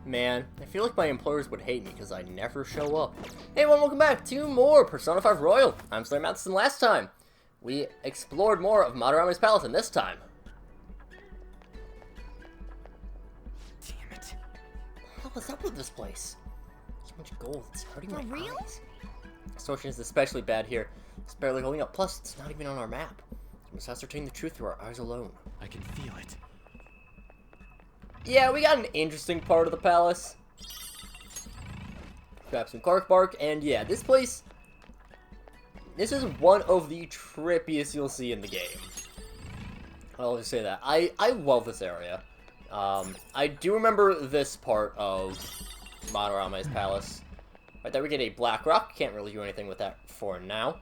Man, I feel like my employers would hate me because I never show up. Hey everyone, welcome back to more Persona 5 Royal. I'm SlayerMathis, and last time we explored more of Madarame's palace, and this time... Damn it. What the hell is up with this place? So much gold, it's hurting my eyes. Distortion is especially bad here. It's barely holding up, plus it's not even on our map. We must ascertain the truth through our eyes alone. I can feel it. Yeah, we got an interesting part of the palace. Grab some cork bark, and yeah, this place... This is one of the trippiest you'll see in the game. I'll just say that. I love this area. I do remember this part of Madarame's palace. Right there we get a black rock. Can't really do anything with that for now.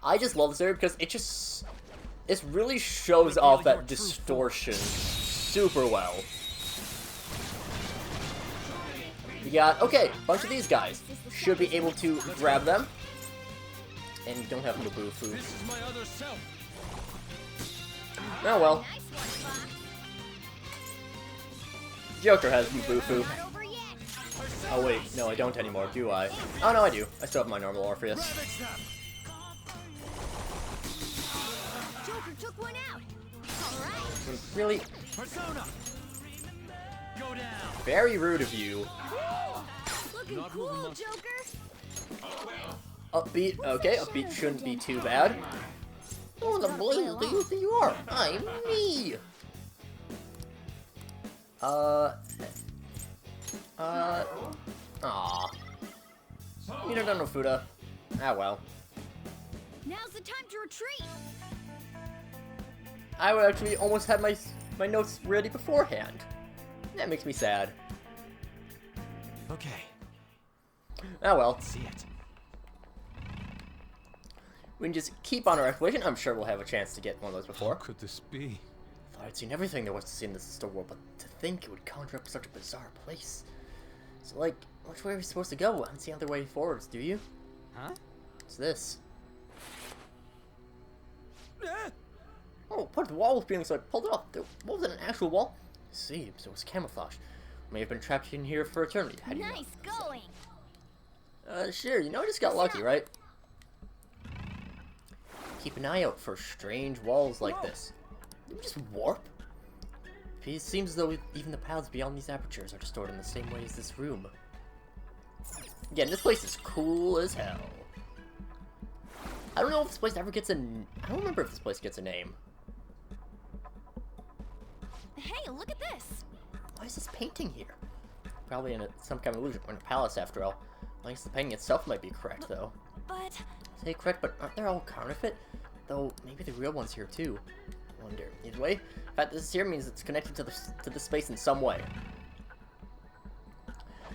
I just love this area because it really shows off that distortion super well. We got, okay, a bunch of these guys. Should be able to grab them. And you don't have Mabufu. Oh well. Joker has Mabufu. Oh wait, no I don't anymore, do I? Oh no I do. I still have my normal Orpheus. Joker took one out. All right. Really? Persona! Go down. Very rude of you. Looking cool, Joker. Upbeat, okay, upbeat shouldn't be too bad. Oh, the blazes do you think you are? I'm me! Aw. You don't know Fuda. Ah well. Now's the time to retreat. I would actually almost have my notes ready beforehand. That makes me sad. Okay. Ah well. Let's see it. We can just keep on our exploration. I'm sure we'll have a chance to get one of those before. How could this be? Thought I'd seen everything there was to see in this store world, but to think it would conjure up such a bizarre place. So, like, which way are we supposed to go? I don't see other way forwards, do you? Huh? What's this? Oh, part of the wall was being so I pulled it off. What was it, an actual wall? I see, so it was camouflage. May have been trapped in here for eternity. How do you Nice going. Sure, you know I just got lucky, right? Keep an eye out for strange walls like this. Did we just warp? It seems as though even the paths beyond these apertures are distorted in the same way as this room. Again, this place is cool as hell. I don't know if this place ever gets a... I don't remember if this place gets a name. Hey, look at this. Why is this painting here? Probably in some kind of illusion. We're in a palace, after all. I guess the painting itself might be correct, though. But... Say correct, but aren't they all counterfeit? Though, maybe the real one's here, too. I wonder. Either way, the fact this is here means it's connected to the space in some way.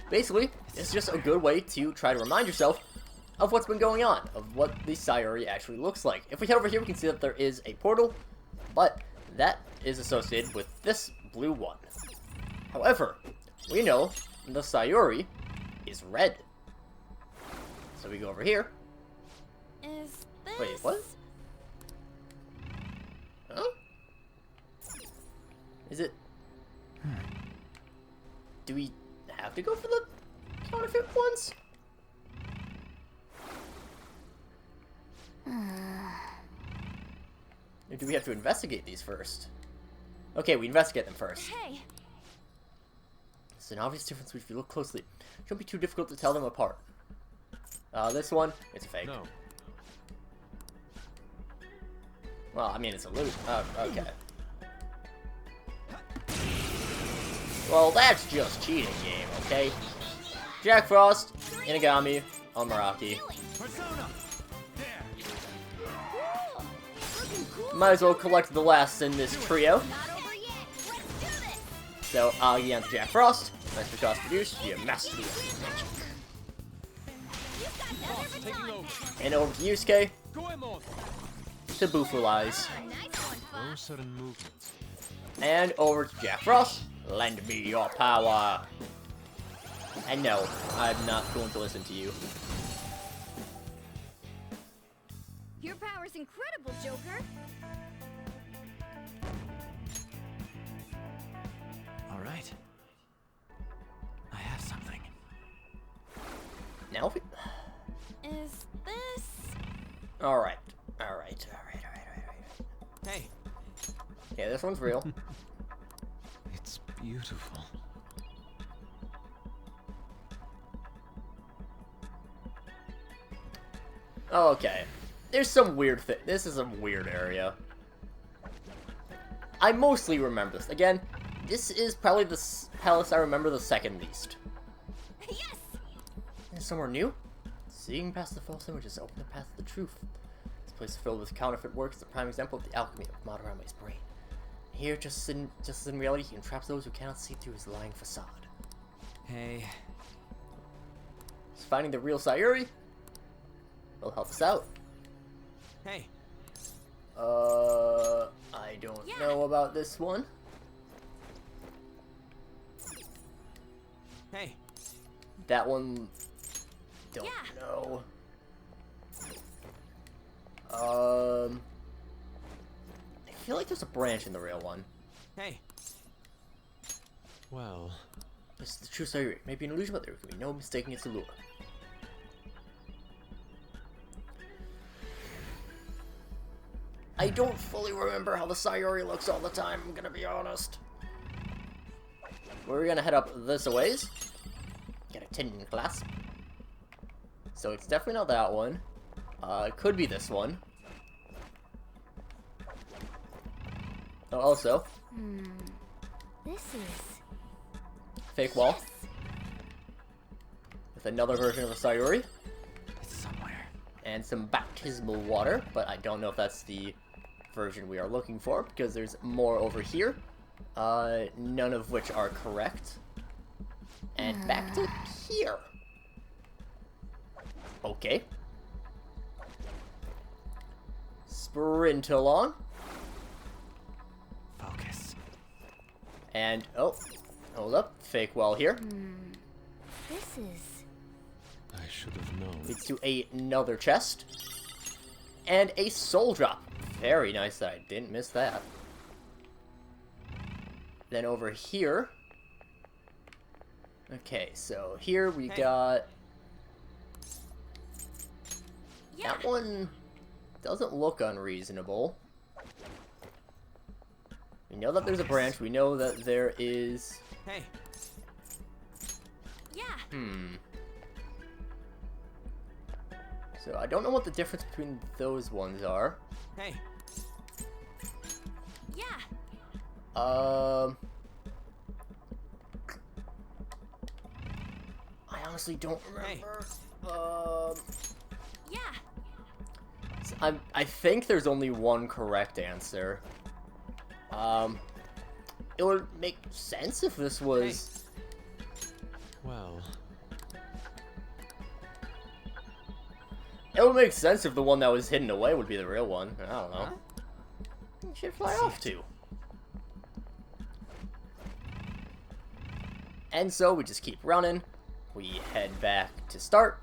Basically, it's just a good way to try to remind yourself of what's been going on, of what the Sayuri actually looks like. If we head over here, we can see that there is a portal, but that is associated with this blue one. However, we know the Sayuri is red. So we go over here. Is this... Wait, what? Huh? Is it... Do we have to go for the counterfeit ones? Or do we have to investigate these first? Okay, we investigate them first. Hey. It's an obvious difference if you look closely. It shouldn't be too difficult to tell them apart. This one, it's fake. No. Well, I mean, it's a loot. Oh, okay. Well, that's just cheating game, okay? Jack Frost, Inagami, Omaraki. Persona! Might as well collect the last in this trio. Not over yet. Let's do this. So, Agi and Jack Frost, Master Cost produced, you master of magic. You've got another baton. And over to Yusuke Goemon! to Bufulize. Nice one, No Fox. sudden movements. And over to Jack Frost, lend me your power. And no, I'm not going to listen to you. Your power's incredible, Joker. All right. now we... Is this... Alright. Hey, Yeah, this one's real. it's beautiful. Okay. There's some weird thing. This is a weird area. I mostly remember this. Again, this is probably the palace I remember the second least. Yes! There's somewhere new? Seeing past the false images open the path to the truth. This place is filled with counterfeit works, a prime example of the alchemy of Madarame's brain. Here, just as in reality, he entraps those who cannot see through his lying facade. Hey, Is finding the real Sayuri will help us out. hey, I don't Yeah. know about this one. hey. That one, don't Yeah. know. I feel like there's a branch in the real one. Hey. Well, This is the true Sayuri. Maybe an illusion, but there can be no mistaking its allure. I don't fully remember how the Sayuri looks all the time, I'm gonna be honest. We're gonna head up this a ways. Get a tin clasp. So it's definitely not that one. It could be this one. Oh, also, This is... fake wall Yes! with another version of a Sayuri. it's somewhere. And some baptismal water, but I don't know if that's the version we are looking for, because there's more over here, none of which are correct. And back to here. Okay. Sprint along, Focus. and oh, hold up, fake wall here. This is... I should have known. Leads to another chest, and a soul drop. Very nice that I didn't miss that. Then over here. Okay, so here we Hey. got... Yeah! That one doesn't look unreasonable. We know that there's a branch. We know that there is... Hey, Yeah! So I don't know what the difference between those ones are. hey. Yeah! I honestly don't remember. Yeah! I think there's only one correct answer. It would make sense if this was... Well, It would make sense if the one that was hidden away would be the real one. I don't know. You should fly off to. And so we just keep running. We head back to start.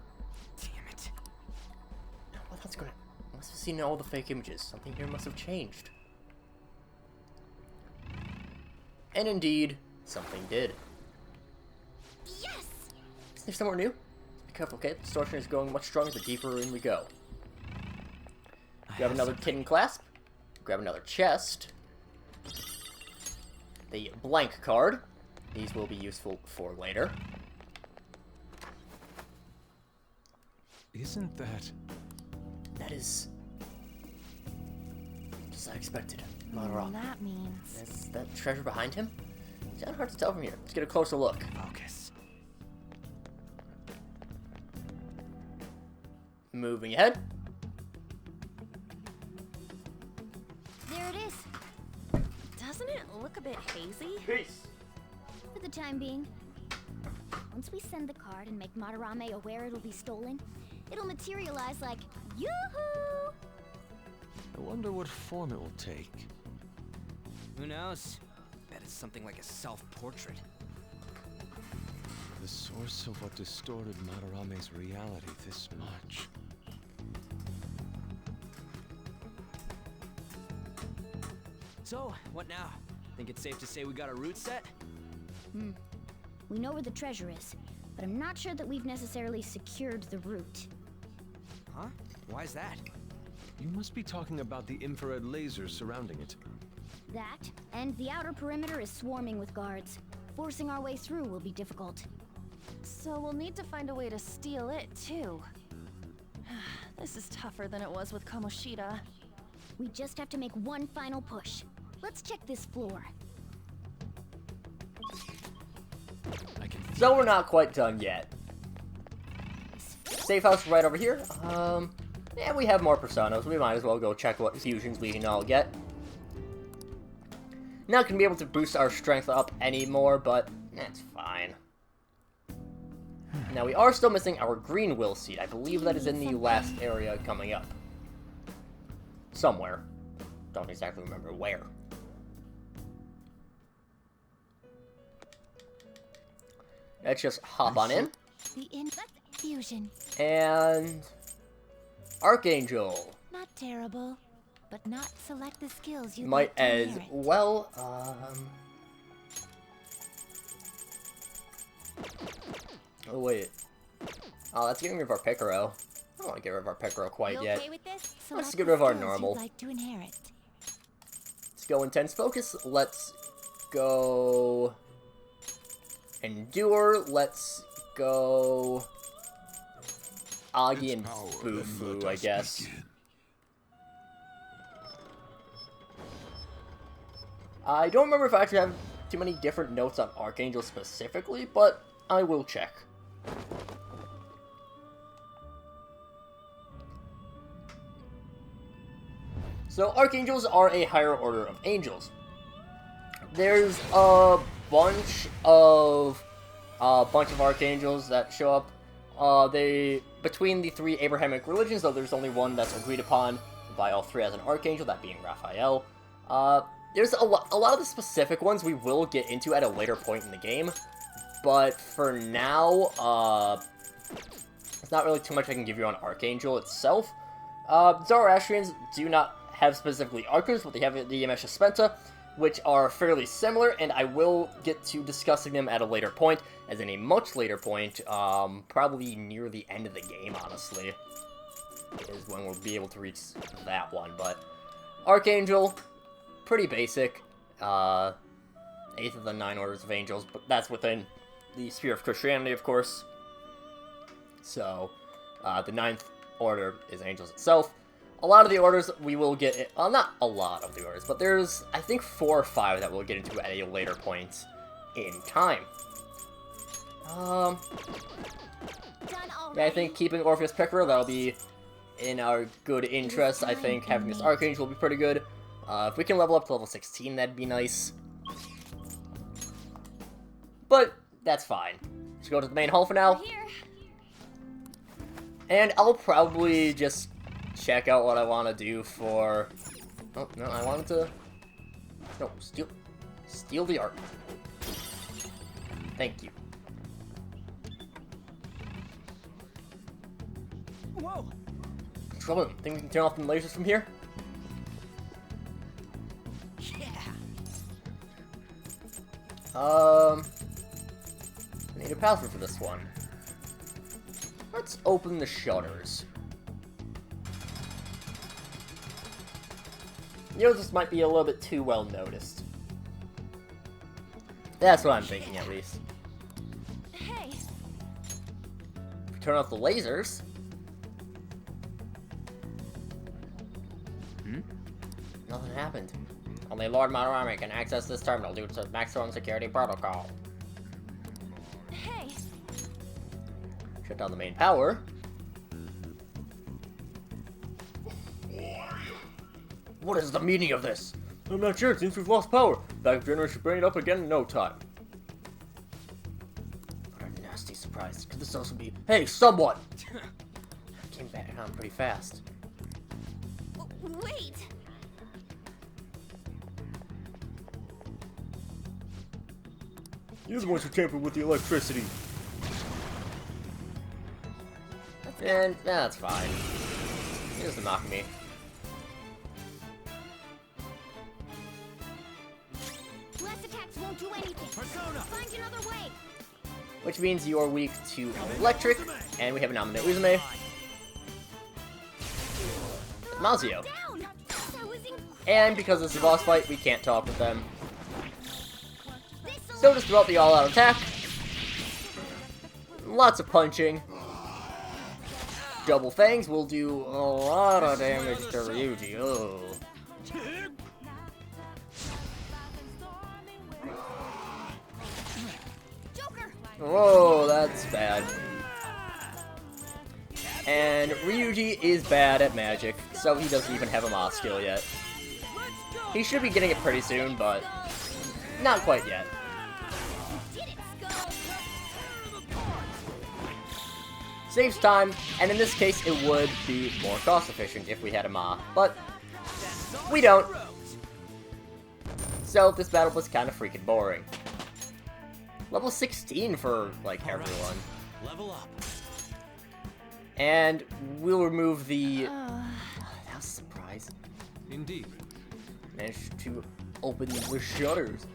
damn it. Well, that's gonna... Must have seen all the fake images. Something here must have changed. And indeed, something did. Yes! Is there somewhere new? Be careful, okay? The distortion is growing much stronger the deeper in we go. Grab another tin clasp. Grab another chest. The blank card. These will be useful for later. Isn't that... That is... just as I expected. Madarame. That means... Is that treasure behind him? It's kind of hard to tell from here. Let's get a closer look. Focus. Moving ahead. There it is. Doesn't it look a bit hazy? Peace. For the time being. Once we send the card and make Madarame aware it'll be stolen, it'll materialize like, yoo-hoo! I wonder what form it will take. Who knows? Bet it's something like a self-portrait. The source of what distorted Madarame's reality this much. So, what now? Think it's safe to say we got a route set? We know where the treasure is. but I'm not sure that we've necessarily secured the route. Huh? Why is that? You must be talking about the infrared lasers surrounding it. That, and the outer perimeter is swarming with guards. Forcing our way through will be difficult. So we'll need to find a way to steal it, too. This is tougher than it was with Kamoshida. We just have to make one final push. Let's check this floor. I can feel So we're not quite done yet. Safe house right over here. Yeah, we have more personas. We might as well go check what fusions we can all get. Not gonna be able to boost our strength up anymore, but that's fine. Now we are still missing our green will seed. I believe that is in the last area coming up. Somewhere. Don't exactly remember where. Let's just hop on in. The fusion. And Archangel. Not terrible, but not select the skills you Might as well, oh wait. Oh, that's getting rid of our Picaro. I don't want to get rid of our Picaro quite yet. with this? Let's get rid of our normal. Like to inherit. Let's go Intense Focus. Let's go Endure. Let's go Agi and Bufu, I guess. I don't remember if I actually have too many different notes on Archangel specifically, but I will check. So Archangels are a higher order of angels. There's a bunch of Archangels that show up. Between the three Abrahamic religions, though there's only one that's agreed upon by all three as an Archangel, that being Raphael. There's a lot of the specific ones we will get into at a later point in the game, but for now, there's not really too much I can give you on Archangel itself. Zoroastrians do not have specifically Archers, but they have the Yemesha Spenta, which are fairly similar, and I will get to discussing them at a later point, as in a much later point, probably near the end of the game, honestly, is when we'll be able to reach that one, but Archangel, pretty basic, 8th of the 9 orders of angels, but that's within the sphere of Christianity, of course. So, the 9th order is angels itself. A lot of the orders we will get, not a lot of the orders, but there's, I think, 4 or 5 that we'll get into at a later point in time. Yeah, I think keeping Orpheus Picaro, that'll be in our good interest. I think having this Archangel will be pretty good. If we can level up to level 16, that'd be nice. But, that's fine. Let's go to the main hall for now. And I'll probably just check out what I want to do for... Oh, no, I wanted to... No, steal the art. Thank you. Whoa! Trouble. Think we can turn off the lasers from here? Yeah. I need a password for this one. Let's open the shutters. You know, this might be a little bit too well noticed. That's what I'm thinking, at least. Hey. If we turn off the lasers... Nothing happened. Only Lord Madarame can access this terminal due to maximum security protocol. Hey. Shut down the main power. What is the meaning of this? I'm not sure, it seems we've lost power. Backup generator should bring it up again in no time. What a nasty surprise. Could this also be... Hey, someone! Came back on pretty fast. Wait. You're the ones who tampered with the electricity. And that's fine. He doesn't knock me. Less attacks won't do anything. Persona! Find another way. which means you are weak to electric, and we have a nominate Uzume. Mazio. And because this is a boss fight, we can't talk with them. So just throw out the all-out attack. Lots of punching. Double Fangs will do a lot of damage to Ryuji. Oh. Whoa, that's bad. And Ryuji is bad at magic, so he doesn't even have a Moth skill yet. He should be getting it pretty soon, but not quite yet. Saves time, and in this case, it would be more cost-efficient if we had a Ma, but we don't. So this battle was kind of freaking boring. Level 16 for, like, everyone. Level up. And we'll remove the... that was a surprise. Indeed. Managed to open the shutters.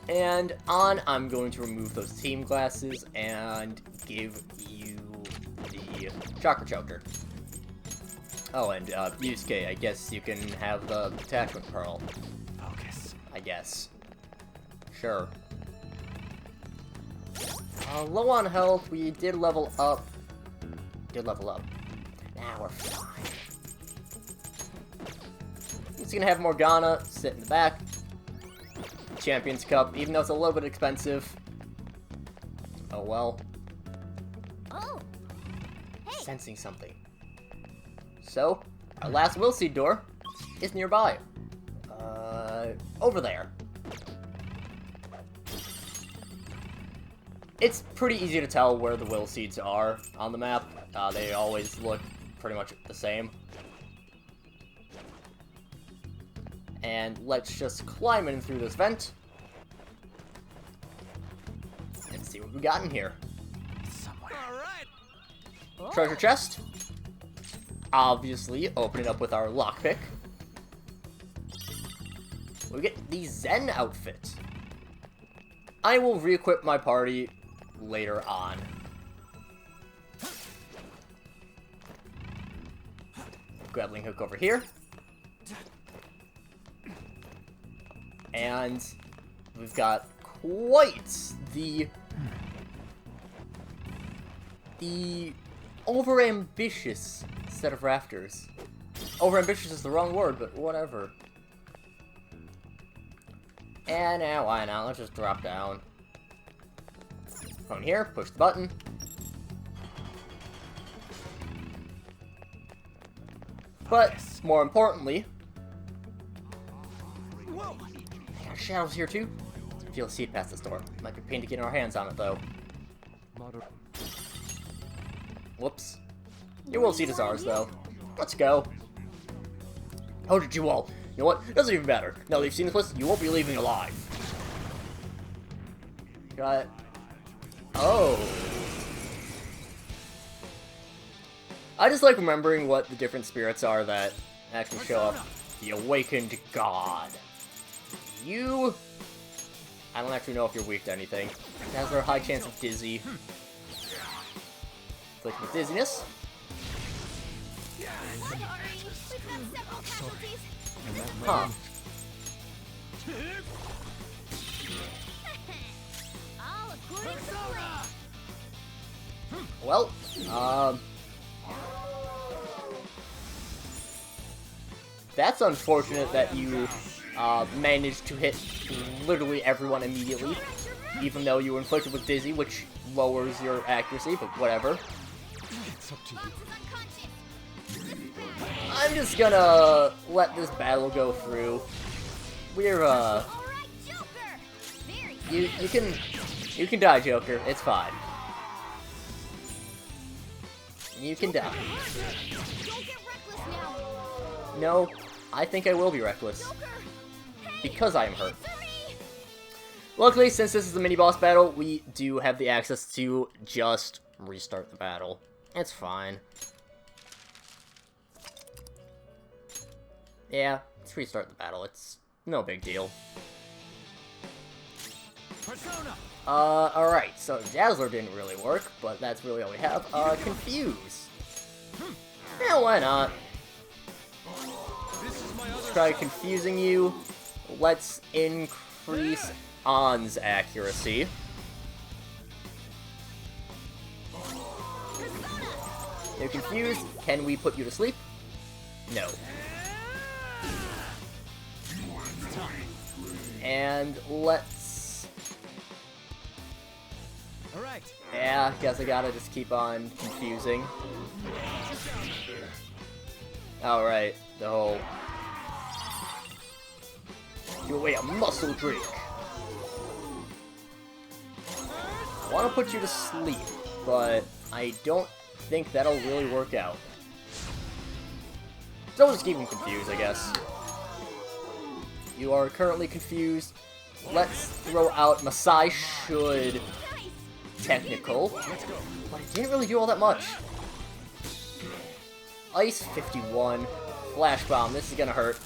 And I'm going to remove those team glasses and give you the Chakra Choker. Oh, and Yusuke, I guess you can have the Attachment Pearl. Focus. I guess. Sure. Low on health, we did level up. Now we're fine. Just gonna have Morgana sit in the back. Champions Cup, even though it's a little bit expensive. Oh well. Oh. Hey. Sensing something. So, our last Will Seed door is nearby. Over there. It's pretty easy to tell where the Will Seeds are on the map. They always look pretty much the same. And let's just climb in through this vent. And see what we got in here. Somewhere. Treasure chest. Obviously, open it up with our lockpick. We get the Zen outfit. I will re-equip my party later on. Grappling hook over here. And we've got quite the overambitious set of rafters. Overambitious is the wrong word, but whatever. And now, why not? Let's just drop down. From here, push the button. But, more importantly... I got shadows here too. Feel a seed past this door. Might be a pain to get our hands on it though. Whoops. Your will seed is ours though. Let's go. How did you all? You know what? Doesn't even matter. Now that you've seen this place, you won't be leaving alive. Got it. Oh. I just like remembering what the different spirits are that actually show up. The Awakened God. You... I don't actually know if you're weak to anything. It has a high chance of dizzy. Click with dizziness. Huh. Well, that's unfortunate that you managed to hit literally everyone immediately, even though you were inflicted with dizzy, which lowers your accuracy, but whatever. It's up to you. I'm just gonna let this battle go through. We're you can die, Joker. It's fine. You can die. No, I think I will be reckless. Because I am hurt. Luckily, since this is a mini-boss battle, we do have the access to just restart the battle. It's fine. Yeah, let's restart the battle. It's no big deal. Alright, so Dazzler didn't really work, but that's really all we have. Confuse. Yeah, why not? Let's try confusing you. Let's increase On's accuracy. You're confused. Can we put you to sleep? No. And let's... Alright. Yeah, guess I gotta just keep on confusing. Alright, the whole... Give away a muscle drink. I want to put you to sleep, but I don't think that'll really work out. So I'll just keep him confused, I guess. You are currently confused. Let's throw out Masai should technical, but it didn't really do all that much. Ice 51, Flash Bomb. This is gonna hurt.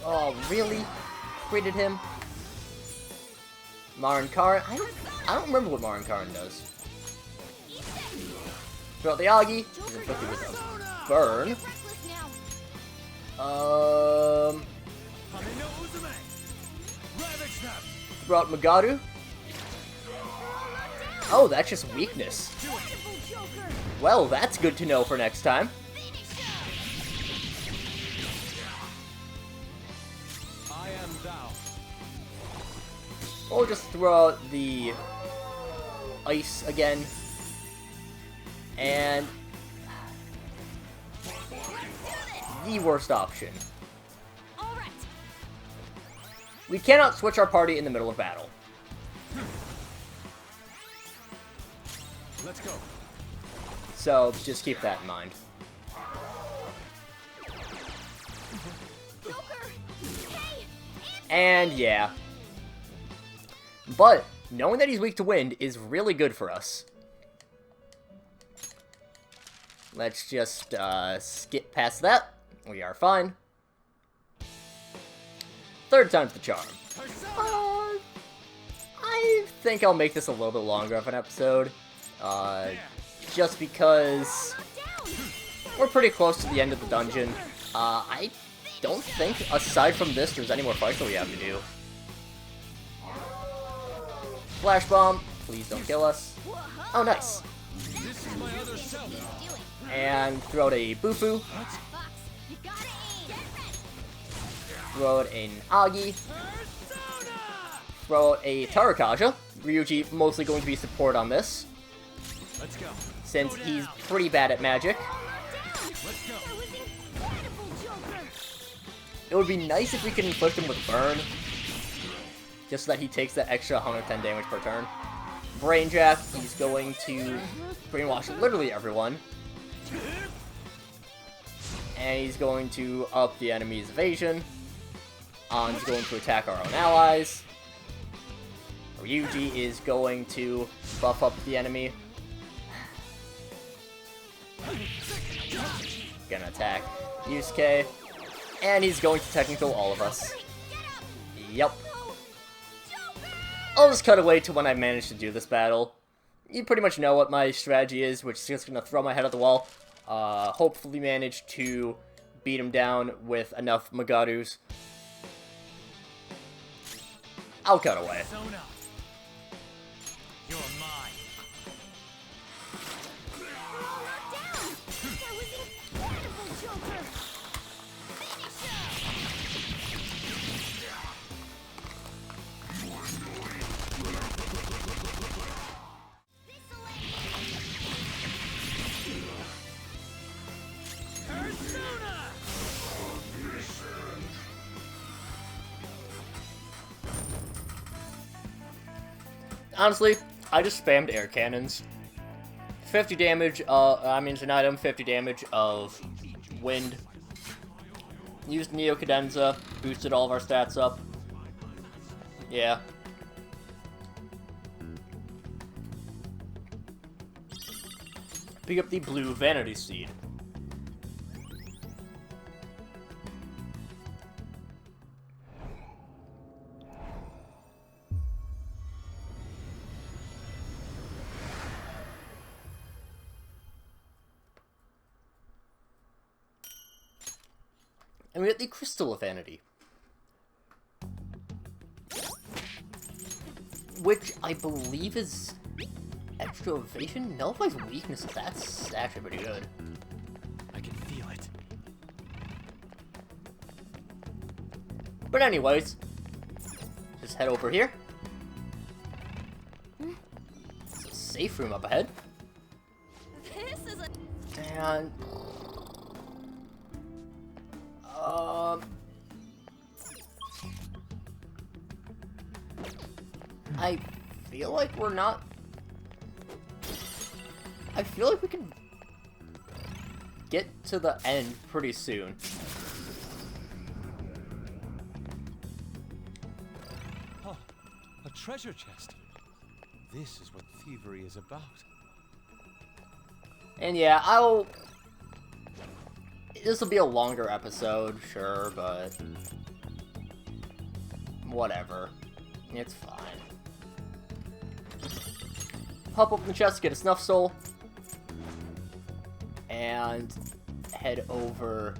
Oh, really? Critted him. Marin Karin. I don't remember what Marin Karin does. Throw out the Agi. He's inflicted with a burn. Throw out Magaru. Oh, that's just weakness. Well, that's good to know for next time. I am thou. We'll just throw out the ice again. And the worst option. We cannot switch our party in the middle of battle. Let's go. So, just keep that in mind. And yeah. But, knowing that he's weak to wind is really good for us. Let's just skip past that. We are fine. Third time's the charm. I think I'll make this a little bit longer of an episode. Just because we're pretty close to the end of the dungeon. I don't think, aside from this, there's any more fights that we have to do. Flash Bomb, please don't kill us. Oh, nice. And throw out a Bufu. Throw out an Agi. Throw out a Tarakaja. Ryuji mostly going to be support on this. Let's go. Since he's pretty bad at magic. Let's go. It would be nice if we could inflict him with Burn. Just so that he takes that extra 110 damage per turn. Brainjack, he's going to brainwash literally everyone. And he's going to up the enemy's evasion. On's going to attack our own allies. Ryuji is going to buff up the enemy. Gonna attack Yusuke. And he's going to technical all of us. Yep. I'll just cut away to when I manage to do this battle. You pretty much know what my strategy is, which is just gonna throw my head at the wall. Hopefully manage to beat him down with enough Magarus. I'll cut away. You're mine. Honestly, I just spammed air cannons. 50 damage, it's an item, 50 damage of wind. Used Neo Cadenza, boosted all of our stats up. Yeah. Pick up the blue Vanity Seed. And we get the Crystal of Vanity. Which I believe is extra evasion? Nullifies weaknesses. That's actually pretty good. I can feel it. But anyways, just head over here. There's a safe room up ahead. This is a... And... I feel like we're not... I feel like we can get to the end pretty soon. Oh, a treasure chest. This is what thievery is about. And yeah, this will be a longer episode, sure, but... whatever. It's fine. Pop open the chest, get a snuff soul. And head over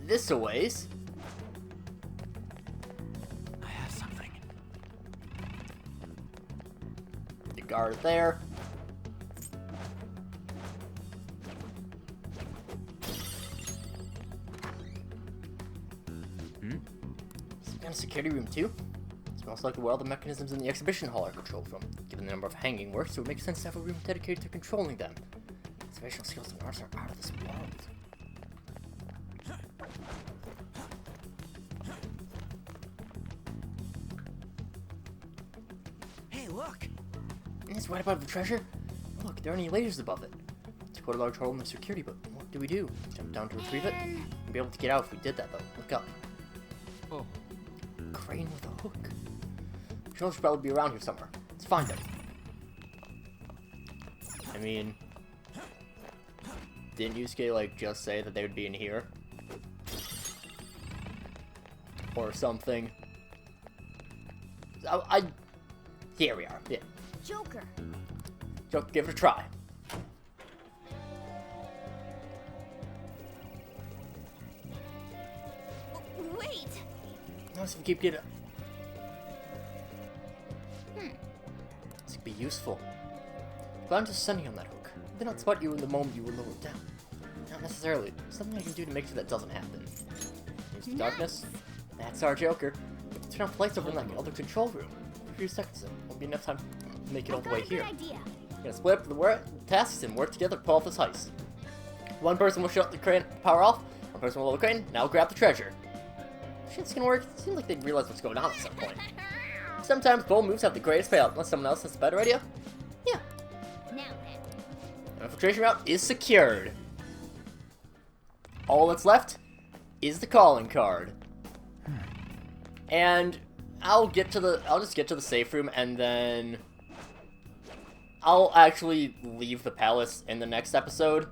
this a ways. I have something. The guard there. Some kind of security room too. Smells like where all the mechanisms in the exhibition hall are controlled from. Given the number of hanging works, it would make sense to have a room dedicated to controlling them. Observational skills and arts are out of this world. Hey, look! And it's right above the treasure. Look, there are any lasers above it. It's quite a large hole in the security, but what do we do? Jump down to retrieve it? We'd be able to get out if we did that, though. Look up. Oh, Crane with a hook. Controls should probably be around here somewhere. Let's find them. I mean... didn't Yusuke, like, just say that they would be in here? Or something. Here we are. Yeah. Joker. Joker, give it a try. Wait. Notice if we keep getting... This could be useful. Plan just sending on that hook. They not spot you in the moment you were lowered down. Not necessarily. Something I can do to make sure that doesn't happen. Use the darkness. That's our Joker. Turn off the lights over in that other control room. For a few seconds, it won't be enough time to make it all the way here. Idea. We're gonna split up the tasks and work together to pull off this heist. One person will shut the crane power off. One person will lower the crane. Now grab the treasure. Shit's gonna work. It seems like they'd realize what's going on at some point. Sometimes bold moves have the greatest payout, unless someone else has a better idea. Yeah. Now then. The infiltration route is secured. All that's left is the calling card. And I'll just get to the safe room, and then I'll actually leave the palace in the next episode,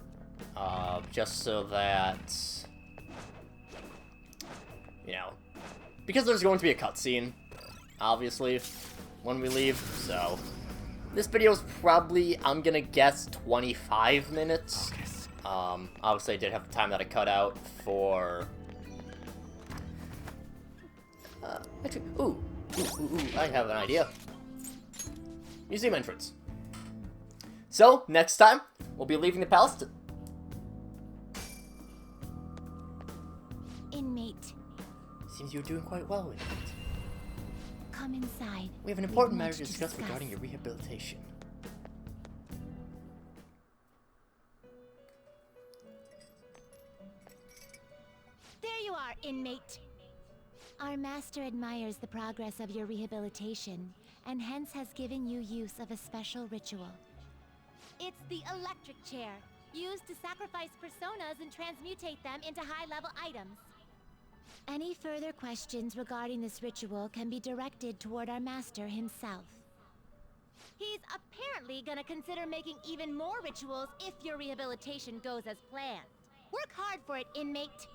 just so that, you know, because there's going to be a cutscene, obviously, when we leave, so this video's probably, I'm gonna guess, 25 minutes. Obviously I did have the time that I cut out for... actually, ooh, I have an idea. Museum entrance. So, next time, we'll be leaving the palace to... Inmate. Seems you're doing quite well with it. Come inside. We have an important matter to discuss regarding your rehabilitation. There you are, inmate. Our master admires the progress of your rehabilitation, and hence has given you use of a special ritual. It's the electric chair, used to sacrifice personas and transmutate them into high-level items. Any further questions regarding this ritual can be directed toward our master himself. He's apparently gonna consider making even more rituals if your rehabilitation goes as planned. Work hard for it, inmate.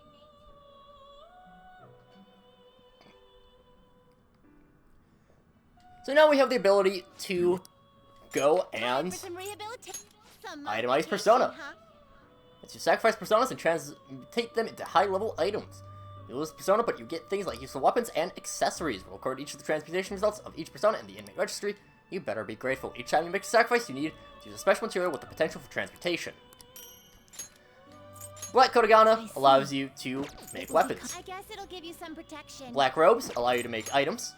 So now we have the ability to go and itemize persona. Huh? Let's you sacrifice personas and transmutate them into high-level items. You lose a persona, but you get things like useful weapons and accessories. We'll record each of the transmutation results of each persona in the inmate registry. You better be grateful. Each time you make a sacrifice, you need to use a special material with the potential for transmutation. Black Kodagana allows you to make weapons. I guess it'll give you some protection. Black robes allow you to make items.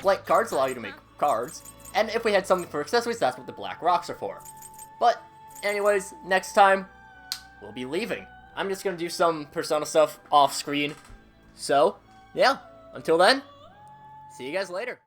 Black cards allow you to make cards. And if we had something for accessories, that's what the black rocks are for. But, anyways, next time, we'll be leaving. I'm just gonna do some Persona stuff off screen. So, yeah, until then, see you guys later.